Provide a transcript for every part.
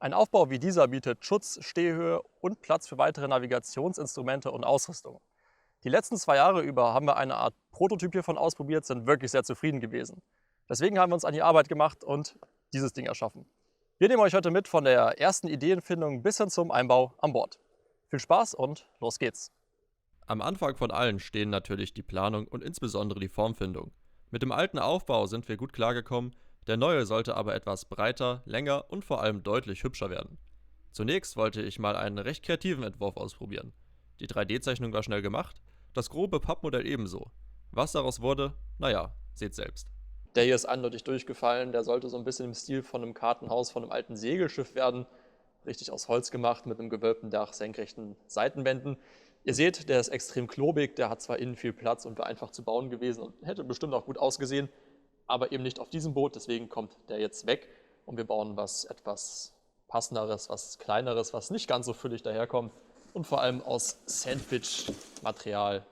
Ein Aufbau wie dieser bietet Schutz, Stehhöhe und Platz für weitere Navigationsinstrumente und Ausrüstung. Die letzten 2 Jahre über haben wir eine Art Prototyp hiervon ausprobiert, sind wirklich sehr zufrieden gewesen. Deswegen haben wir uns an die Arbeit gemacht und dieses Ding erschaffen. Wir nehmen euch heute mit von der ersten Ideenfindung bis hin zum Einbau an Bord. Viel Spaß und los geht's! Am Anfang von allen stehen natürlich die Planung und insbesondere die Formfindung. Mit dem alten Aufbau sind wir gut klargekommen, der neue sollte aber etwas breiter, länger und vor allem deutlich hübscher werden. Zunächst wollte ich mal einen recht kreativen Entwurf ausprobieren. Die 3D-Zeichnung war schnell gemacht, das grobe Pappmodell ebenso. Was daraus wurde, naja, seht selbst. Der hier ist eindeutig durchgefallen, der sollte so ein bisschen im Stil von einem Kartenhaus, von einem alten Segelschiff werden. Richtig aus Holz gemacht, mit einem gewölbten Dach, senkrechten Seitenwänden. Ihr seht, der ist extrem klobig, der hat zwar innen viel Platz und wäre einfach zu bauen gewesen und hätte bestimmt auch gut ausgesehen, aber eben nicht auf diesem Boot, deswegen kommt der jetzt weg und wir bauen was etwas passenderes, was kleineres, was nicht ganz so füllig daherkommt und vor allem aus Sandwich-Material.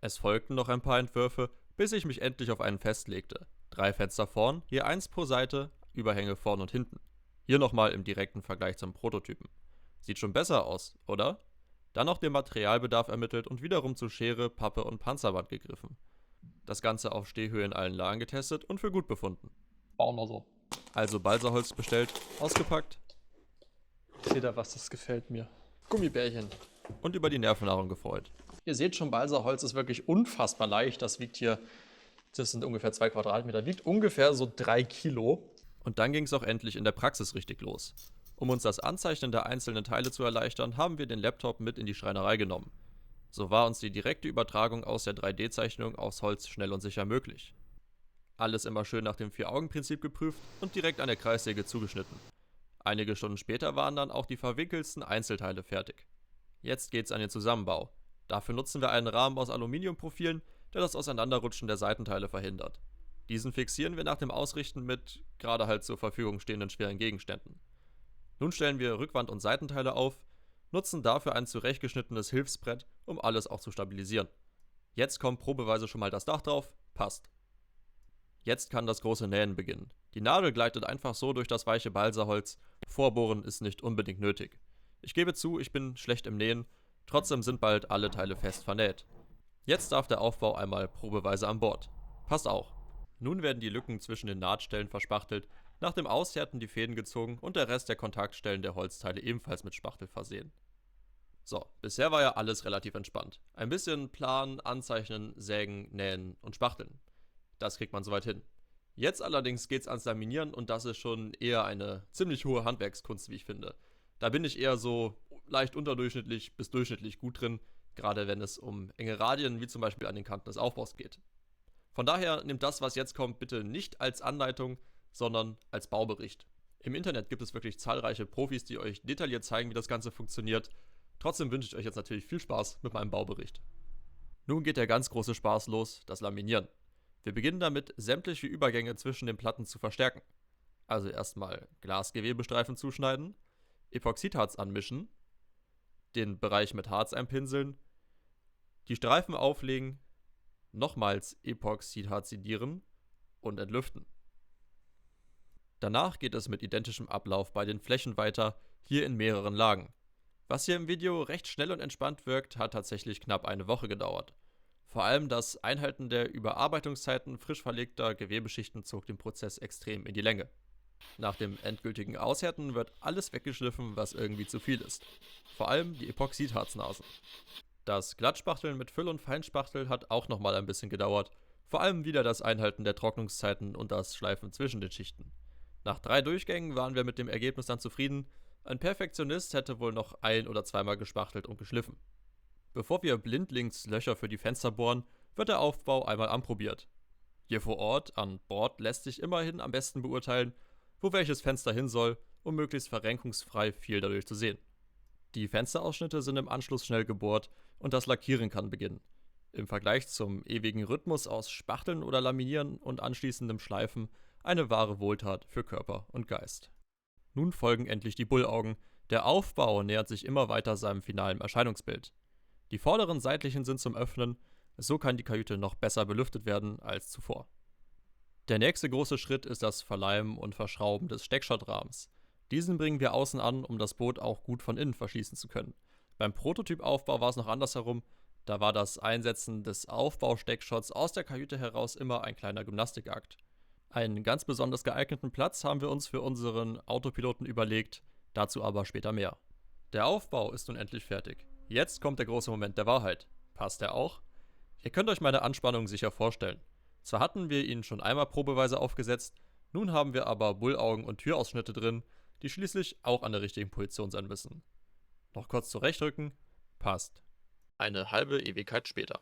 Es folgten noch ein paar Entwürfe, bis ich mich endlich auf einen festlegte. 3 Fenster vorn, je eins pro Seite, Überhänge vorn und hinten. Hier nochmal im direkten Vergleich zum Prototypen. Sieht schon besser aus, oder? Dann noch den Materialbedarf ermittelt und wiederum zu Schere, Pappe und Panzerband gegriffen. Das Ganze auf Stehhöhe in allen Lagen getestet und für gut befunden. Bauen wir so. Also Balsaholz bestellt, ausgepackt Seht ihr was, das gefällt mir. Gummibärchen. und über die Nervennahrung gefreut. Ihr seht schon, Balsaholz ist wirklich unfassbar leicht. Das sind ungefähr 2 Quadratmeter, wiegt ungefähr so 3 Kilo. Und dann ging es auch endlich in der Praxis richtig los. Um uns das Anzeichnen der einzelnen Teile zu erleichtern, haben wir den Laptop mit in die Schreinerei genommen. So war uns die direkte Übertragung aus der 3D-Zeichnung aufs Holz schnell und sicher möglich. Alles immer schön nach dem 4-Augen-Prinzip geprüft und direkt an der Kreissäge zugeschnitten. Einige Stunden später waren dann auch die verwinkelsten Einzelteile fertig. Jetzt geht's an den Zusammenbau. Dafür nutzen wir einen Rahmen aus Aluminiumprofilen, der das Auseinanderrutschen der Seitenteile verhindert. Diesen fixieren wir nach dem Ausrichten mit gerade halt zur Verfügung stehenden schweren Gegenständen. Nun stellen wir Rückwand- und Seitenteile auf, nutzen dafür ein zurechtgeschnittenes Hilfsbrett, um alles auch zu stabilisieren. Jetzt kommt probeweise schon mal das Dach drauf, passt. Jetzt kann das große Nähen beginnen. Die Nadel gleitet einfach so durch das weiche Balsaholz, Vorbohren ist nicht unbedingt nötig. Ich gebe zu, ich bin schlecht im Nähen, trotzdem sind bald alle Teile fest vernäht. Jetzt darf der Aufbau einmal probeweise an Bord. Passt auch. Nun werden die Lücken zwischen den Nahtstellen verspachtelt, nach dem Aushärten die Fäden gezogen und der Rest der Kontaktstellen der Holzteile ebenfalls mit Spachtel versehen. So, bisher war ja alles relativ entspannt. Ein bisschen planen, anzeichnen, sägen, nähen und spachteln. Das kriegt man soweit hin. Jetzt allerdings geht's ans Laminieren und das ist schon eher eine ziemlich hohe Handwerkskunst, wie ich finde. Da bin ich eher so leicht unterdurchschnittlich bis durchschnittlich gut drin, gerade wenn es um enge Radien wie zum Beispiel an den Kanten des Aufbaus geht. Von daher nehmt das, was jetzt kommt, bitte nicht als Anleitung, sondern als Baubericht. Im Internet gibt es wirklich zahlreiche Profis, die euch detailliert zeigen, wie das Ganze funktioniert. Trotzdem wünsche ich euch jetzt natürlich viel Spaß mit meinem Baubericht. Nun geht der ganz große Spaß los, das Laminieren. Wir beginnen damit, sämtliche Übergänge zwischen den Platten zu verstärken. Also erstmal Glasgewebestreifen zuschneiden, Epoxidharz anmischen, den Bereich mit Harz einpinseln, die Streifen auflegen, nochmals epoxidharzidieren und entlüften. Danach geht es mit identischem Ablauf bei den Flächen weiter, hier in mehreren Lagen. Was hier im Video recht schnell und entspannt wirkt, hat tatsächlich knapp eine Woche gedauert. Vor allem das Einhalten der Überarbeitungszeiten frisch verlegter Gewebeschichten zog den Prozess extrem in die Länge. Nach dem endgültigen Aushärten wird alles weggeschliffen, was irgendwie zu viel ist. Vor allem die Epoxidharznasen. Das Glattspachteln mit Füll- und Feinspachtel hat auch nochmal ein bisschen gedauert, vor allem wieder das Einhalten der Trocknungszeiten und das Schleifen zwischen den Schichten. Nach 3 Durchgängen waren wir mit dem Ergebnis dann zufrieden, ein Perfektionist hätte wohl noch ein- oder zweimal gespachtelt und geschliffen. Bevor wir blindlings Löcher für die Fenster bohren, wird der Aufbau einmal anprobiert. Hier vor Ort, an Bord, lässt sich immerhin am besten beurteilen, wo welches Fenster hin soll, um möglichst verrenkungsfrei viel dadurch zu sehen. Die Fensterausschnitte sind im Anschluss schnell gebohrt und das Lackieren kann beginnen. Im Vergleich zum ewigen Rhythmus aus Spachteln oder Laminieren und anschließendem Schleifen eine wahre Wohltat für Körper und Geist. Nun folgen endlich die Bullaugen, der Aufbau nähert sich immer weiter seinem finalen Erscheinungsbild. Die vorderen seitlichen sind zum Öffnen, so kann die Kajüte noch besser belüftet werden als zuvor. Der nächste große Schritt ist das Verleimen und Verschrauben des Steckschottrahmens. Diesen bringen wir außen an, um das Boot auch gut von innen verschließen zu können. Beim Prototypaufbau war es noch andersherum. Da war das Einsetzen des Aufbausteckschotts aus der Kajüte heraus immer ein kleiner Gymnastikakt. Einen ganz besonders geeigneten Platz haben wir uns für unseren Autopiloten überlegt, dazu aber später mehr. Der Aufbau ist nun endlich fertig. Jetzt kommt der große Moment der Wahrheit. Passt er auch? Ihr könnt euch meine Anspannung sicher vorstellen. Zwar hatten wir ihn schon einmal probeweise aufgesetzt, nun haben wir aber Bullaugen und Türausschnitte drin, die schließlich auch an der richtigen Position sein müssen. Noch kurz zurechtrücken, passt. Eine halbe Ewigkeit später.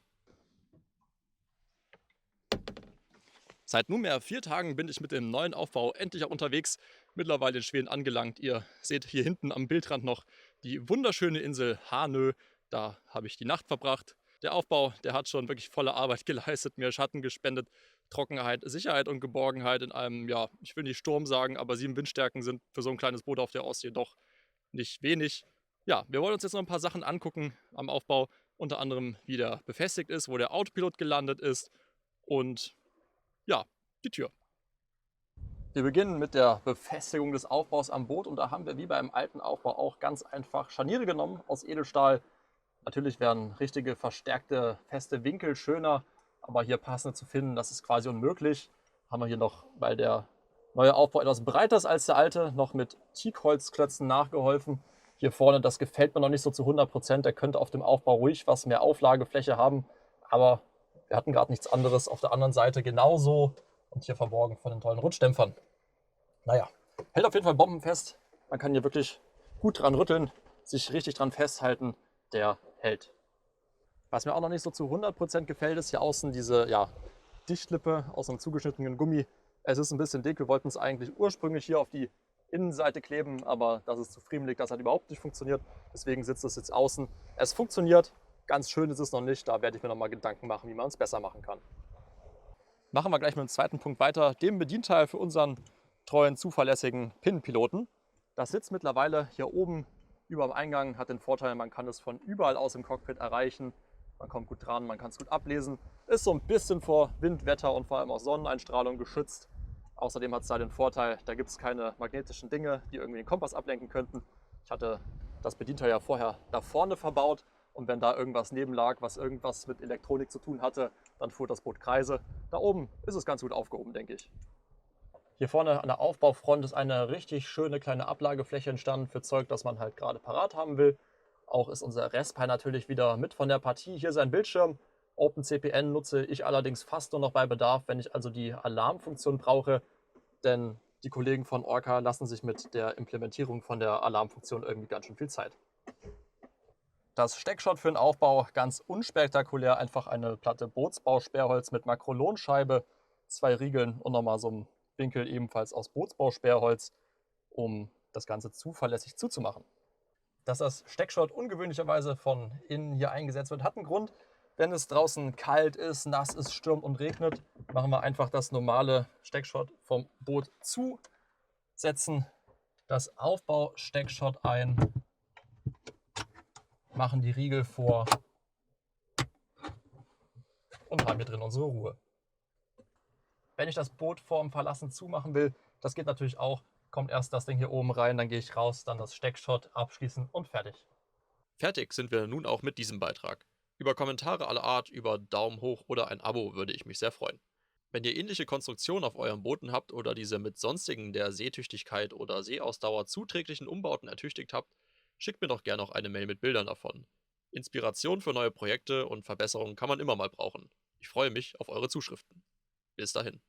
Seit nunmehr 4 Tagen bin ich mit dem neuen Aufbau endlich auch unterwegs, mittlerweile in Schweden angelangt. Ihr seht hier hinten am Bildrand noch die wunderschöne Insel Hanö. Da habe ich die Nacht verbracht. Der Aufbau, der hat schon wirklich volle Arbeit geleistet, mir Schatten gespendet, Trockenheit, Sicherheit und Geborgenheit in einem, ja, ich will nicht Sturm sagen, aber 7 Windstärken sind für so ein kleines Boot auf der Ostsee doch nicht wenig. Ja, wir wollen uns jetzt noch ein paar Sachen angucken am Aufbau, unter anderem wie der befestigt ist, wo der Autopilot gelandet ist und ja, die Tür. Wir beginnen mit der Befestigung des Aufbaus am Boot und da haben wir wie beim alten Aufbau auch ganz einfach Scharniere genommen aus Edelstahl. Natürlich wären richtige verstärkte feste Winkel schöner, aber hier passende zu finden, das ist quasi unmöglich. Haben wir hier noch, weil der neue Aufbau etwas breiter ist als der alte, noch mit Teakholzklötzen nachgeholfen. Hier vorne, das gefällt mir noch nicht so zu 100%. Der könnte auf dem Aufbau ruhig was mehr Auflagefläche haben, aber wir hatten gerade nichts anderes. Auf der anderen Seite genauso und hier verborgen von den tollen Rutschdämpfern. Naja, hält auf jeden Fall bombenfest. Man kann hier wirklich gut dran rütteln, sich richtig dran festhalten. Der hält. Was mir auch noch nicht so zu 100% gefällt, ist hier außen diese Dichtlippe aus einem zugeschnittenen Gummi. Es ist ein bisschen dick. Wir wollten es eigentlich ursprünglich hier auf die Innenseite kleben, aber das ist zu friemelig, das hat überhaupt nicht funktioniert. Deswegen sitzt es jetzt außen. Es funktioniert. Ganz schön ist es noch nicht. Da werde ich mir noch mal Gedanken machen, wie man es besser machen kann. Machen wir gleich mit dem zweiten Punkt weiter, dem Bedienteil für unseren treuen, zuverlässigen Pinnenpiloten. Das sitzt mittlerweile hier oben über dem Eingang, hat den Vorteil, man kann es von überall aus im Cockpit erreichen. Man kommt gut dran, man kann es gut ablesen. Ist so ein bisschen vor Wind, Wetter und vor allem auch Sonneneinstrahlung geschützt. Außerdem hat es da den Vorteil, da gibt es keine magnetischen Dinge, die irgendwie den Kompass ablenken könnten. Ich hatte das Bedienteil ja vorher da vorne verbaut und wenn da irgendwas neben lag, was irgendwas mit Elektronik zu tun hatte, dann fuhr das Boot Kreise. Da oben ist es ganz gut aufgehoben, denke ich. Hier vorne an der Aufbaufront ist eine richtig schöne kleine Ablagefläche entstanden für Zeug, das man halt gerade parat haben will. Auch ist unser Raspi natürlich wieder mit von der Partie. Hier sein Bildschirm. OpenCPN nutze ich allerdings fast nur noch bei Bedarf, wenn ich also die Alarmfunktion brauche. Denn die Kollegen von Orca lassen sich mit der Implementierung von der Alarmfunktion irgendwie ganz schön viel Zeit. Das Steckschott für den Aufbau ganz unspektakulär. Einfach eine Platte Bootsbausperrholz mit Makrolonscheibe, 2 Riegeln und nochmal so ein Winkel ebenfalls aus Bootsbausperrholz, um das Ganze zuverlässig zuzumachen. Dass das Steckschott ungewöhnlicherweise von innen hier eingesetzt wird, hat einen Grund. Wenn es draußen kalt ist, nass ist, stürmt und regnet, machen wir einfach das normale Steckschott vom Boot zusetzen, das Aufbausteckschott ein, machen die Riegel vor und haben hier drin unsere Ruhe. Wenn ich das Boot vorm Verlassen zumachen will, das geht natürlich auch, kommt erst das Ding hier oben rein, dann gehe ich raus, dann das Steckschott abschließen und fertig. Fertig sind wir nun auch mit diesem Beitrag. Über Kommentare aller Art, über Daumen hoch oder ein Abo würde ich mich sehr freuen. Wenn ihr ähnliche Konstruktionen auf euren Booten habt oder diese mit sonstigen der Seetüchtigkeit oder Seeausdauer zuträglichen Umbauten ertüchtigt habt, schickt mir doch gerne auch eine Mail mit Bildern davon. Inspiration für neue Projekte und Verbesserungen kann man immer mal brauchen. Ich freue mich auf eure Zuschriften. Bis dahin.